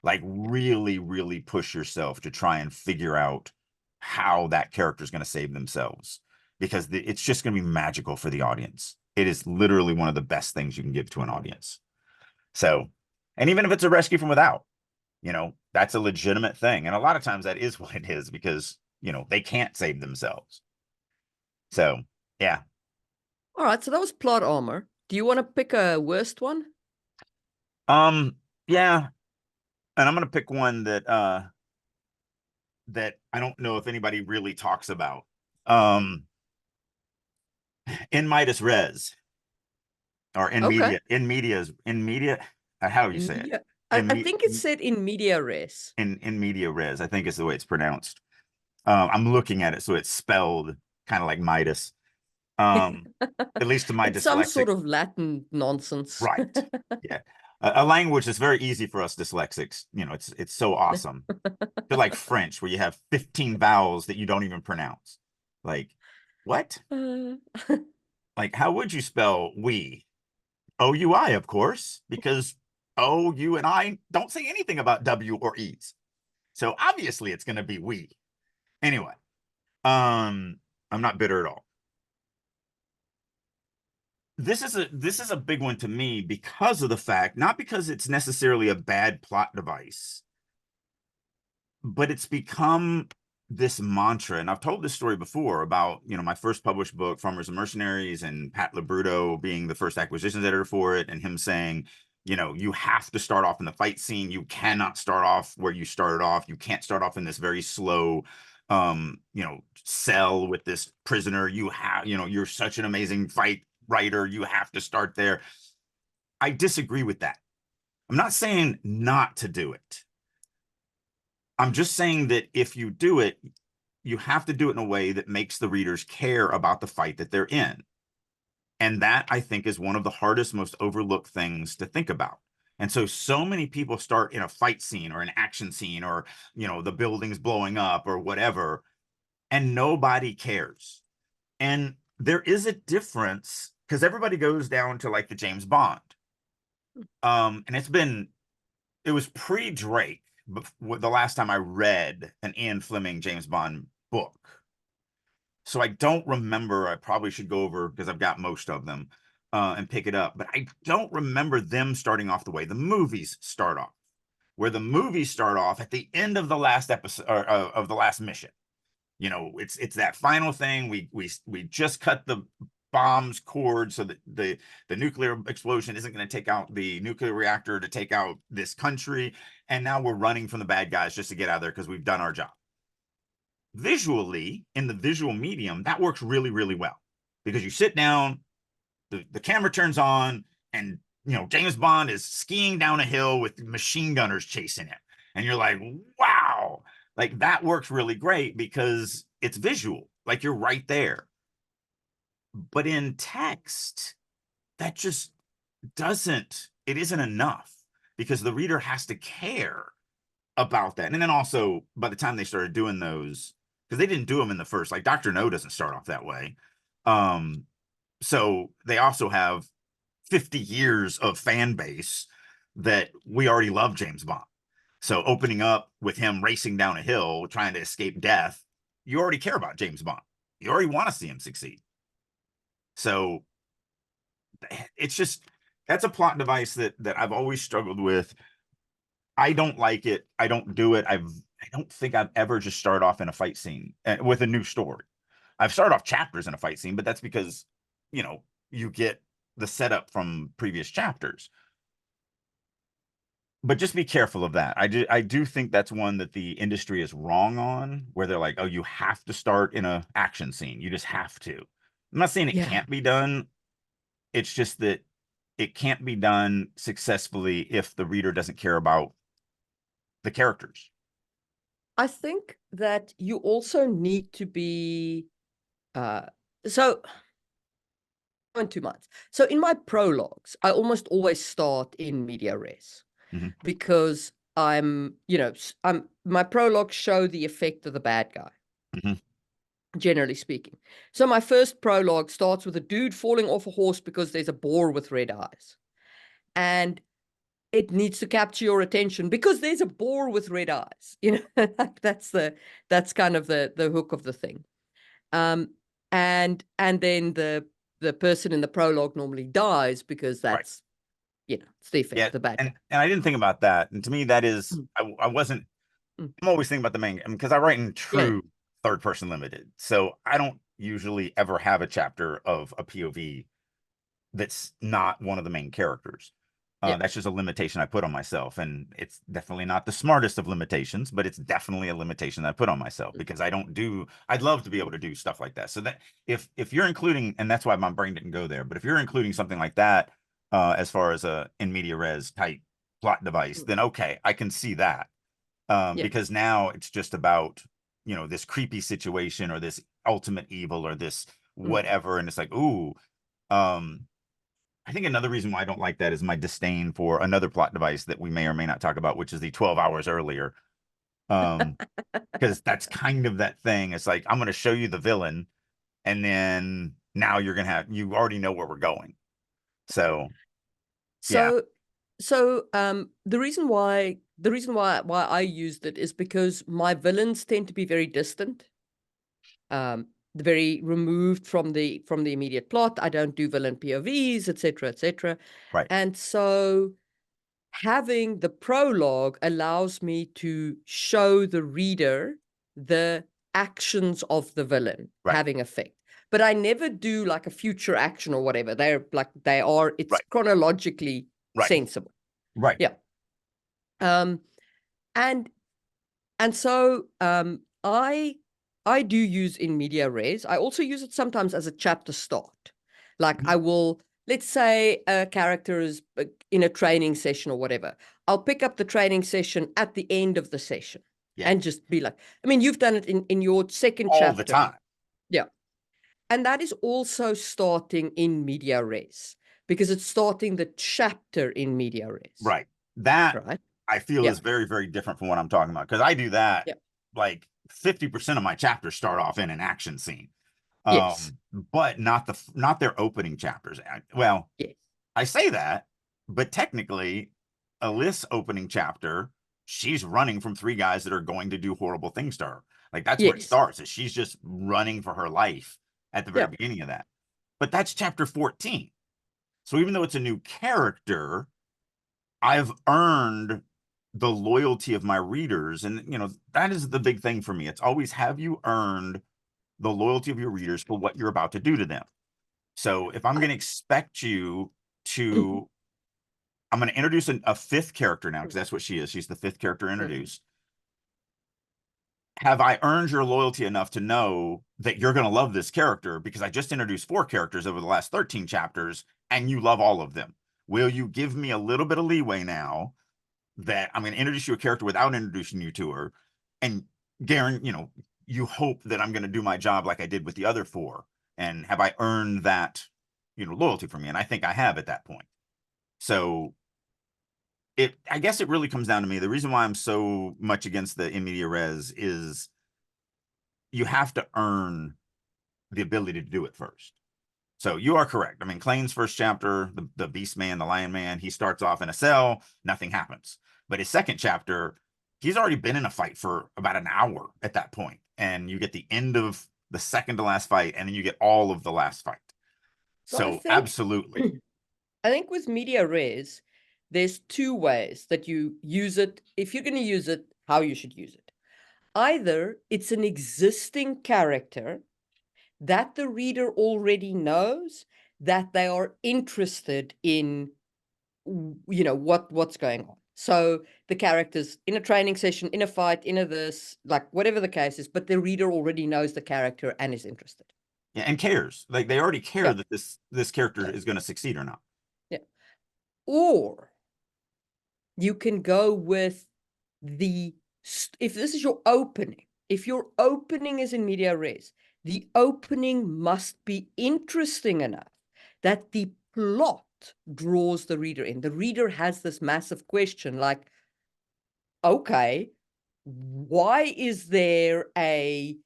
Like, really push yourself to try and figure out how that character is going to save themselves, because it's just going to be magical for the audience. It is literally one of the best things you can give to an audience. So, and even if it's a rescue from without, that's a legitimate thing. And a lot of times that is what it is because, they can't save themselves. So, yeah. All right. So that was plot armor. Do you want to pick a worst one? Yeah. And I'm going to pick one that I don't know if anybody really talks about. In Midas Res, or Okay. in media, how do you In say it? media. In I me think it's said in media res. in media res, I think is the way it's pronounced. I'm looking at it, so it's spelled kind of like Midas. Um, at least to my It's some dyslexic, sort of Latin nonsense. right? Yeah, a language that's very easy for us dyslexics. It's so awesome. To like French, where you have 15 vowels that you don't even pronounce. Like, what? Uh, Like, how would you spell we? OUI, of course, because O, U, and I don't say anything about W or E's. So obviously it's going to be we. Anyway, I'm not bitter at all. This is a big one to me because of the fact, not because it's necessarily a bad plot device, but it's become this mantra, and I've told this story before about, my first published book, Farmers and Mercenaries, and Pat Labruto being the first acquisitions editor for it, and him saying, you have to start off in the fight scene. You cannot start off where you started off. You can't start off in this very slow, cell with this prisoner. You're such an amazing fight writer. You have to start there. I disagree with that. I'm not saying not to do it. I'm just saying that if you do it, you have to do it in a way that makes the readers care about the fight that they're in. And that, I think, is one of the hardest, most overlooked things to think about. And so many people start in a fight scene or an action scene, or, the building's blowing up or whatever, and nobody cares. And there is a difference, because everybody goes down to like the James Bond. And it was pre-Drake, but the last time I read an Ian Fleming James Bond book. So I don't remember. I probably should go over, because I've got most of them, and pick it up. But I don't remember them starting off the way the movies start off, where the movies start off at the end of the last episode, or, of the last mission. It's that final thing. We just cut the bombs cord so that the nuclear explosion isn't going to take out the nuclear reactor to take out this country, and now we're running from the bad guys just to get out of there because we've done our job. Visually, in the visual medium, that works really, really well, because you sit down, the camera turns on, and James Bond is skiing down a hill with machine gunners chasing him, and you're like, wow, like that works really great because it's visual, like you're right there. But in text, that just it isn't enough, because the reader has to care about that. And then also, by the time they started doing those, because they didn't do them in the first, like Dr. No doesn't start off that way. So they also have 50 years of fan base that we already love James Bond. So opening up with him racing down a hill trying to escape death, you already care about James Bond. You already want to see him succeed. So it's just, that's a plot device that I've always struggled with. I don't like it. I don't do it. I don't think I've ever just started off in a fight scene with a new story. I've started off chapters in a fight scene, but that's because, you get the setup from previous chapters. But just be careful of that. I do think that's one that the industry is wrong on, where they're like, oh, you have to start in a action scene. You just have to. I'm not saying it Yeah. can't be done. It's just that it can't be done successfully if the reader doesn't care about the characters. I think that you also need to be so 2 months. So in my prologues, I almost always start in media res, Mhm. because my prologues show the effect of the bad guy, Mhm. generally speaking. So my first prologue starts with a dude falling off a horse because there's a boar with red eyes. And it needs to capture your attention because there's a boar with red eyes. Like that's kind of the hook of the thing. And then the person in the prologue normally dies because Right. that's it's the effect Yeah. of the bad And guy. I didn't think about that. And to me, that is, Mm, I wasn't, mm. I'm always thinking about the main, because I write in Yeah, true third person limited. So I don't usually ever have a chapter of a POV that's not one of the main characters. yeah. That's just a limitation I put on myself, and it's definitely not the smartest of limitations, but it's definitely a limitation that I put on myself, Mm, because I'd love to be able to do stuff like that. So that if you're including, and that's why my brain didn't go there, but if you're including something like that, as far as a in media res type plot device, mm. then okay, I can see that. Yeah. Because now it's just about, this creepy situation, or this ultimate evil, or this Mm. whatever, and it's like, ooh. um I think another reason why I don't like that is my disdain for another plot device that we may or may not talk about, which is the 12 hours earlier. Um, because that's kind of that thing. It's like, I'm going to show you the villain, and then now you already know where we're going. So, yeah, So the reason why I used it is because my villains tend to be very distant, very removed from the immediate plot. I don't do villain POVs, etc., etc. right. And so having the prologue allows me to show the reader the actions of the villain Right. having effect. But I never do like a future action or whatever. They're like, it's Right. chronologically Right. sensible. Right. Yeah. Um, and so I do use in media res. I also use it sometimes as a chapter start. Like I will, let's say a character is in a training session or whatever. I'll pick up the training session at the end of the session Yeah. and just be like, I mean, you've done it in your second All the chapter. time. Yeah. And that is also starting in media res because it's starting the chapter in media res. Right. That Right. I feel Yeah. is very, very different from what I'm talking about. Because I do that, Yeah. like 50% of my chapters start off in an action scene. Yes. But not their opening chapters. Well, Yes. I say that, but technically, Alyssa's opening chapter, she's running from three guys that are going to do horrible things to her. Like that's where it Yes. starts, is she's just running for her life at the very Yeah. beginning of that. But that's chapter 14. So even though it's a new character, I've earned the loyalty of my readers. And, that is the big thing for me. It's always, have you earned the loyalty of your readers for what you're about to do to them? So if I'm going to expect you to, I'm going to introduce a fifth character now, because that's what she is. She's the fifth character introduced. Have I earned your loyalty enough to know that you're going to love this character? Because I just introduced 4 characters over the last 13 chapters and you love all of them. Will you give me a little bit of leeway now that I'm going to introduce you a character without introducing you to her, and guarantee, you hope that I'm going to do my job like I did with the other 4? And have I earned that, loyalty from me? And I think I have at that point. So I guess it really comes down to me. The reason why I'm so much against the in media res is you have to earn the ability to do it first. So you are correct. I mean, Clayton's first chapter, the Beast Man, the Lion Man, he starts off in a cell, nothing happens. But his second chapter, he's already been in a fight for about an hour at that point. And you get the end of the second to last fight, and then you get all of the last fight. So I So think absolutely. I think with media res, there's 2 ways that you use it. If you're going to use it, how you should use it. Either it's an existing character that the reader already knows, that they are interested in, what's going on. So the character's in a training session, in a fight, in a this, like whatever the case is, but the reader already knows the character and is interested. Yeah, and cares. Like they already care Yeah. that this character Yeah. is going to succeed or not. Yeah. Or you can go with if this is your opening, if your opening is in media res, the opening must be interesting enough that the plot draws the reader in. The reader has this massive question like, okay, why is there a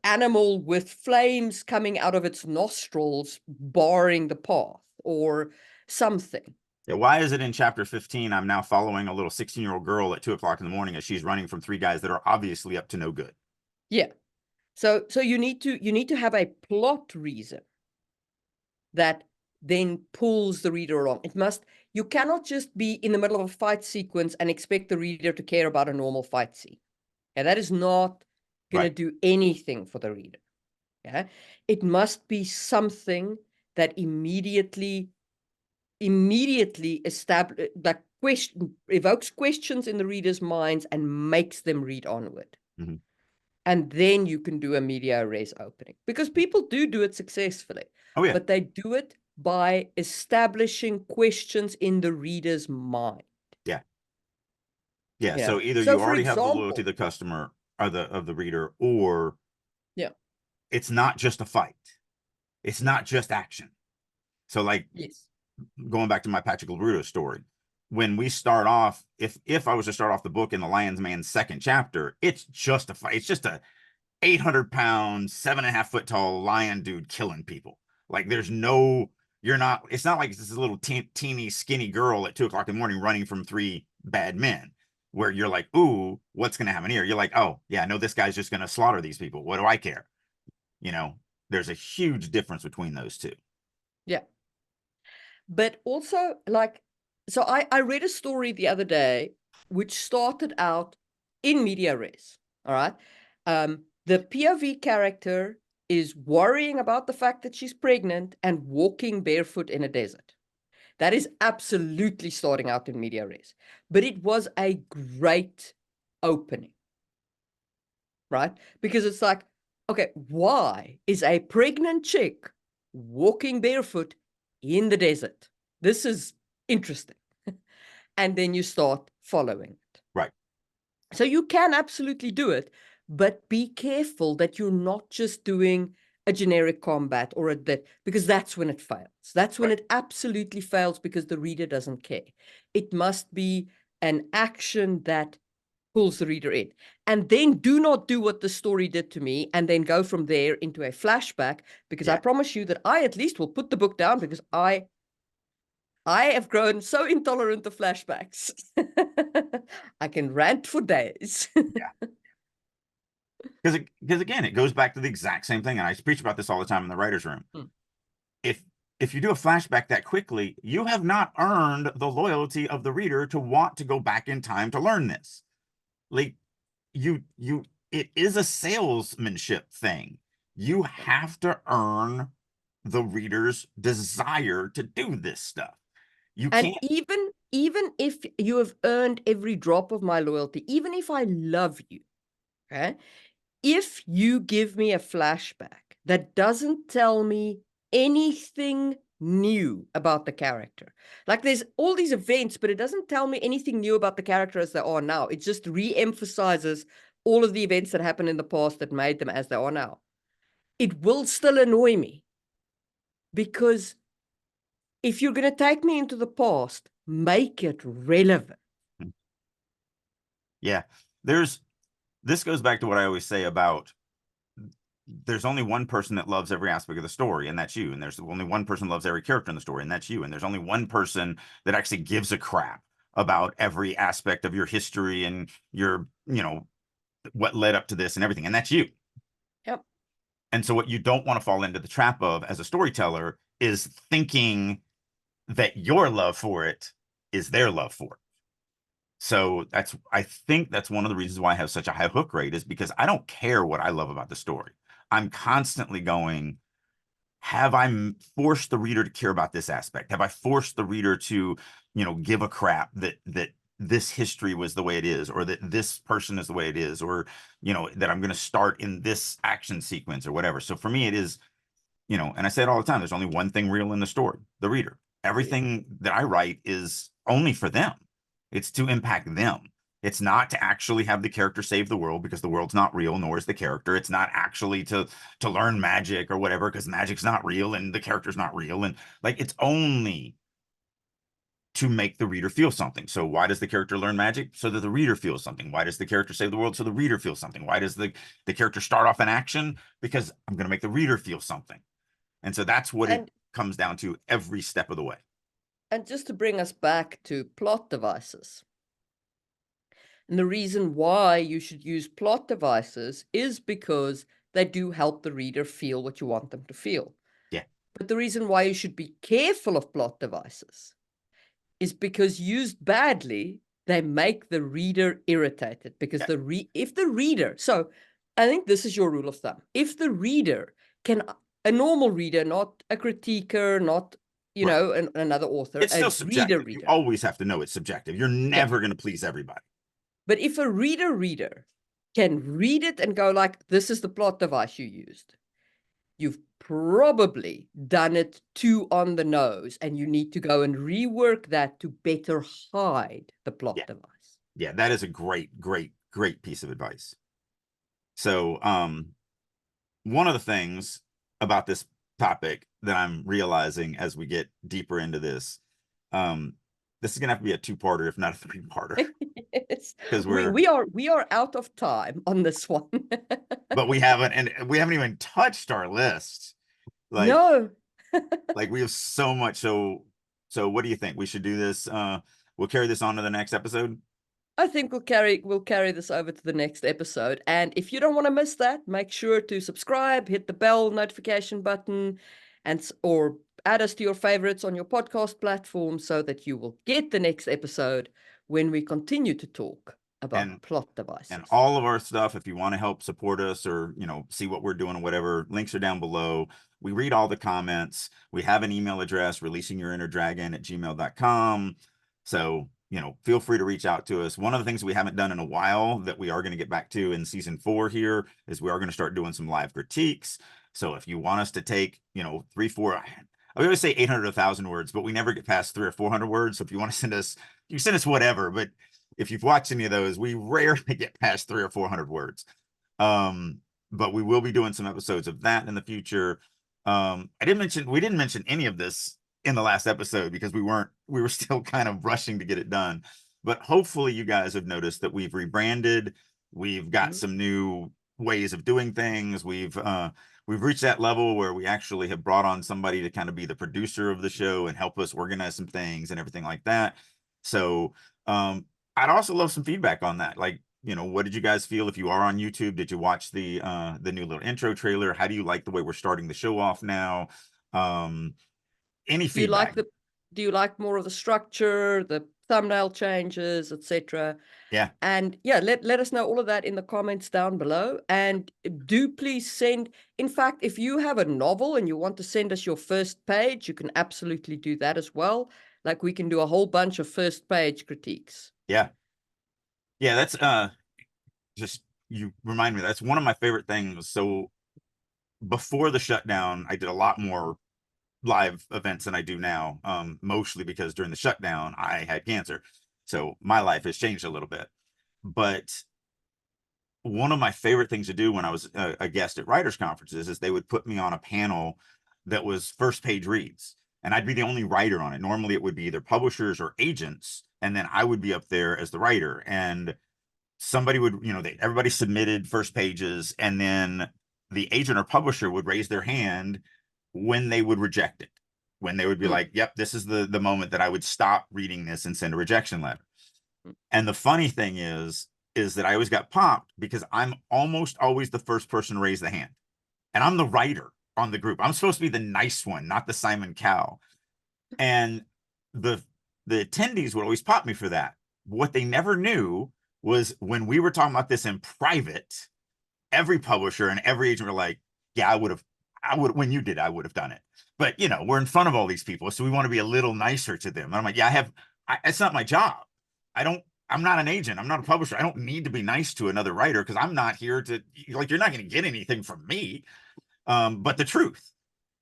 animal with flames coming out of its nostrils barring the path or something? Yeah, why is it in chapter 15 I'm now following a little 16-year-old girl at 2 o'clock in the morning as she's running from 3 guys that are obviously up to no good? Yeah. So you need to have a plot reason that then pulls the reader along. You cannot just be in the middle of a fight sequence and expect the reader to care about a normal fight scene. And that is not going to Right. do anything for the reader. Yeah. It must be something that immediately establish that evokes questions in the reader's minds and makes them read onward. Mm-hmm. And then you can do a media res opening, because people do it successfully. Oh yeah. But they do it by establishing questions in the reader's mind. Yeah. Yeah. So either So you for already have the loyalty example, of the customer or of the reader, or yeah, it's not just a fight. It's not just action. So like yes, going back to my Patrick LaBruto story, when we start off, if I was to start off the book in the Lion's Man's second chapter, it's just a fight. It's just a 800-pound, 7.5-foot tall lion dude killing people. Like there's no, it's not like this little teeny skinny girl at 2 o'clock in the morning running from 3 bad men, where you're like, ooh, what's going to happen here? You're like, oh yeah, I know this guy's just going to slaughter these people. What do I care? You know, there's a huge difference between those two. yeah. But also, like, so I read a story the other day which started out in media res, all right? The POV character is worrying about the fact that she's pregnant and walking barefoot in a desert. That is absolutely starting out in media res. But it was a great opening, right? Because it's like, okay, why is a pregnant chick walking barefoot in the desert? This is interesting. And then you start following it. Right. So you can absolutely do it, but be careful that you're not just doing a generic combat or because that's when it fails. That's when Right. it absolutely fails because the reader doesn't care. It must be an action that pulls the reader in. And then do not do what the story did to me and then go from there into a flashback, because I promise you that I at least will put the book down because I have grown so intolerant of flashbacks. I can rant for days. Yeah. Because again, it goes back to the exact same thing. And I preach about this all the time in the writer's room. If you do a flashback that quickly, you have not earned the loyalty of the reader to want to go back in time to learn this. Like it is a salesmanship thing. You have to earn the reader's desire to do this stuff. You And can't. even if you have earned every drop of my loyalty, even if I love you, okay, if you give me a flashback that doesn't tell me anything new about the character, like there's all these events, but it doesn't tell me anything new about the character as they are now. It just re-emphasizes all of the events that happened in the past that made them as they are now. It will still annoy me, because if you're going to take me into the past, make it relevant. Yeah. This goes back to what I always say about there's only one person that loves every aspect of the story, and that's you. And there's only one person that loves every character in the story, and that's you. And there's only one person that actually gives a crap about every aspect of your history and your, what led up to this and everything, and that's you. Yep. And so what you don't want to fall into the trap of as a storyteller is thinking that your love for it is their love for it. So I think that's one of the reasons why I have such a high hook rate, is because I don't care what I love about the story. I'm constantly going, have I forced the reader to care about this aspect? Have I forced the reader to, give a crap that this history was the way it is, or that this person is the way it is, or, that I'm going to start in this action sequence or whatever. So for me, it is, and I say it all the time, there's only one thing real in the story, the reader. Everything that I write is only for them. It's to impact them. It's not to actually have the character save the world, because the world's not real, nor is the character. It's not actually to learn magic or whatever, because magic's not real and the character's not real. And like, it's only to make the reader feel something. So why does the character learn magic? So that the reader feels something. Why does the character save the world? So the reader feels something. Why does the character start off in action? Because I'm going to make the reader feel something. And so that's what it comes down to every step of the way. And just to bring us back to plot devices, and the reason why you should use plot devices is because they do help the reader feel what you want them to feel. Yeah. But the reason why you should be careful of plot devices is because used badly, they make the reader irritated. Because if the reader, so I think this is your rule of thumb. If the reader can, a normal reader, not a critiquer, not, another author, it's still subjective. reader. You always have to know it's subjective. You're never going to please everybody. But if a reader can read it and go like, this is the plot device you used, you've probably done it too on the nose, and you need to go and rework that to better hide the plot device. Yeah, that is a great piece of advice. So one of the things about this topic that I'm realizing as we get deeper into this, this is gonna have to be a two-parter, if not a three-parter. Yes, because we are out of time on this one. But we haven't even touched our list. No. Like we have so much. So what do you think? We should do this. We'll carry this on to the next episode. I think we'll carry this over to the next episode. And if you don't want to miss that, make sure to subscribe, hit the bell notification button, or add us to your favorites on your podcast platform so that you will get the next episode when we continue to talk about plot And devices. all of our stuff, if you want to help support us or, see what we're doing or whatever, links are down below. We read all the comments. We have an email address, releasingyourinnerdragon@gmail.com. So, feel free to reach out to us. One of the things we haven't done in a while that we are going to get back to in season 4 here is we are going to start doing some live critiques. So if you want us to take, 3, 4, I always say 800 to 1,000 words, but we never get past 300 or 400 words. So if you want to send us, you can send us whatever, but if you've watched any of those, we rarely get past 300 or 400 words. But we will be doing some episodes of that in the future. We didn't mention any of this in the last episode because we were still kind of rushing to get it done. But hopefully you guys have noticed that we've rebranded. We've got some new ways of doing things. We've reached that level where we actually have brought on somebody to kind of be the producer of the show and help us organize some things and everything like that. So, I'd also love some feedback on that. Like, what did you guys feel? If you are on YouTube, did you watch the new little intro trailer? How do you like the way we're starting the show off now? Any Do you like feedback? do you like more of the structure, the thumbnail changes, etc.? Yeah. And yeah, let us know all of that in the comments down below. And do please send, in fact, if you have a novel and you want to send us your first page, you can absolutely do that as well. Like we can do a whole bunch of first page critiques. Yeah. Yeah, that's just you remind me, that's one of my favorite things. So before the shutdown, I did a lot more live events than I do now, mostly because during the shutdown I had cancer. So my life has changed a little bit. But one of my favorite things to do when I was a guest at writers conferences is they would put me on a panel that was first page reads, and I'd be the only writer on it. Normally it would be either publishers or agents, and then I would be up there as the writer. And somebody would, everybody submitted first pages, and then the agent or publisher would raise their hand when they would reject it, when they would be like, yep, this is the moment that I would stop reading this and send a rejection letter. And the funny thing is that I always got popped because I'm almost always the first person to raise the hand. And I'm the writer on the group. I'm supposed to be the nice one, not the Simon Cowell. And the attendees would always pop me for that. What they never knew was when we were talking about this in private, every publisher and every agent were like, yeah, I would, when you did, I would have done it. But, we're in front of all these people, so we want to be a little nicer to them. And I'm like, yeah, it's not my job. I'm not an agent. I'm not a publisher. I don't need to be nice to another writer because I'm not here to, like, you're not going to get anything from me, but the truth.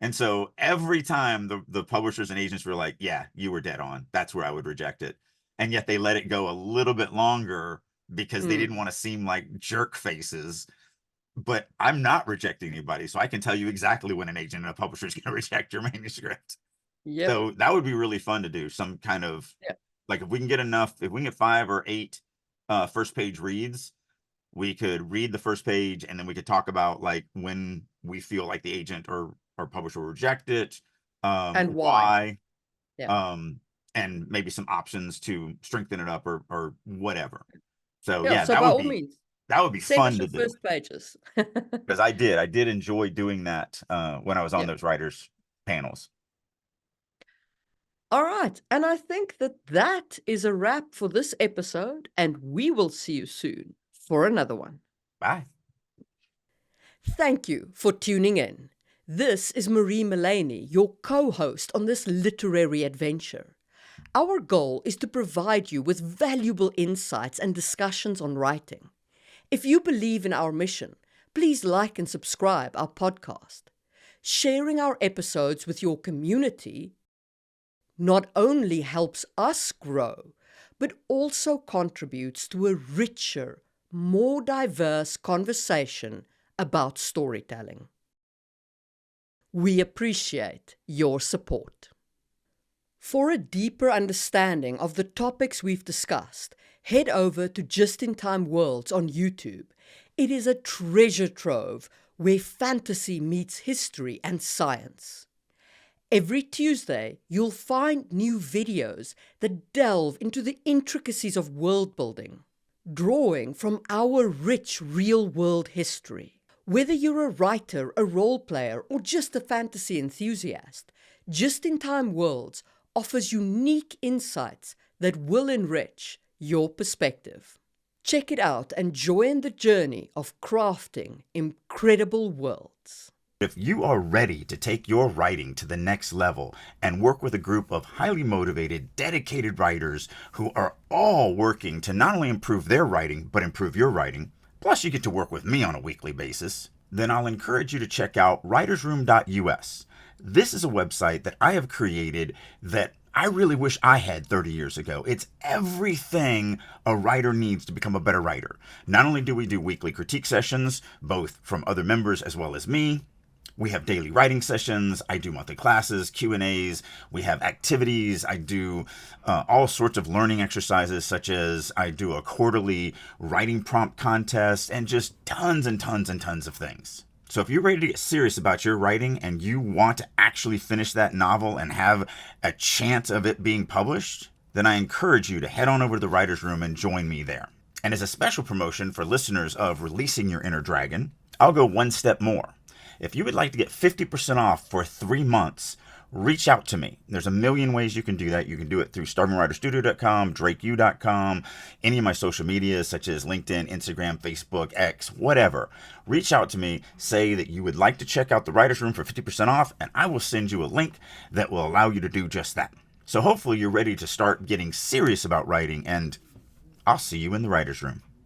And so every time the publishers and agents were like, yeah, you were dead on. That's where I would reject it. And yet they let it go a little bit longer because they didn't want to seem like jerk faces. But I'm not rejecting anybody. So I can tell you exactly when an agent and a publisher is going to reject your manuscript. Yep. So that would be really fun to do, some kind of, like, if we can get 5 or 8 first page reads, we could read the first page and then we could talk about like when we feel like the agent or publisher will reject it, And why, yeah. and maybe some options to strengthen it up or whatever. So Yeah, yeah, so by all means, that would be send us fun to your do, first pages. because I did enjoy doing that when I was on Yeah. those writers panels. All right. And I think that is a wrap for this episode, and we will see you soon for another one. Bye. Thank you for tuning in. This is Marie Mullaney, your co-host on this literary adventure. Our goal is to provide you with valuable insights and discussions on writing. If you believe in our mission, please like and subscribe our podcast. Sharing our episodes with your community not only helps us grow, but also contributes to a richer, more diverse conversation about storytelling. We appreciate your support. For a deeper understanding of the topics we've discussed, head over to Just in Time Worlds on YouTube. It is a treasure trove where fantasy meets history and science. Every Tuesday, you'll find new videos that delve into the intricacies of world building, drawing from our rich real-world history. Whether you're a writer, a role player, or just a fantasy enthusiast, Just in Time Worlds offers unique insights that will enrich your perspective. Check it out and join the journey of crafting incredible worlds. If you are ready to take your writing to the next level and work with a group of highly motivated, dedicated writers who are all working to not only improve their writing, but improve your writing, plus you get to work with me on a weekly basis, then I'll encourage you to check out writersroom.us. This is a website that I have created that I really wish I had 30 years ago. It's everything a writer needs to become a better writer. Not only do we do weekly critique sessions, both from other members as well as me, we have daily writing sessions. I do monthly classes, Q&As. We have activities. I do all sorts of learning exercises, such as I do a quarterly writing prompt contest and just tons and tons and tons of things. So if you're ready to get serious about your writing and you want to actually finish that novel and have a chance of it being published, then I encourage you to head on over to the Writer's Room and join me there. And as a special promotion for listeners of Releasing Your Inner Dragon, I'll go one step more. If you would like to get 50% off for 3 months, reach out to me. There's a million ways you can do that. You can do it through starvingwriterstudio.com, drakeu.com, any of my social medias such as LinkedIn, Instagram, Facebook, X, whatever. Reach out to me, say that you would like to check out the Writer's Room for 50% off, and I will send you a link that will allow you to do just that. So hopefully you're ready to start getting serious about writing, and I'll see you in the Writer's Room.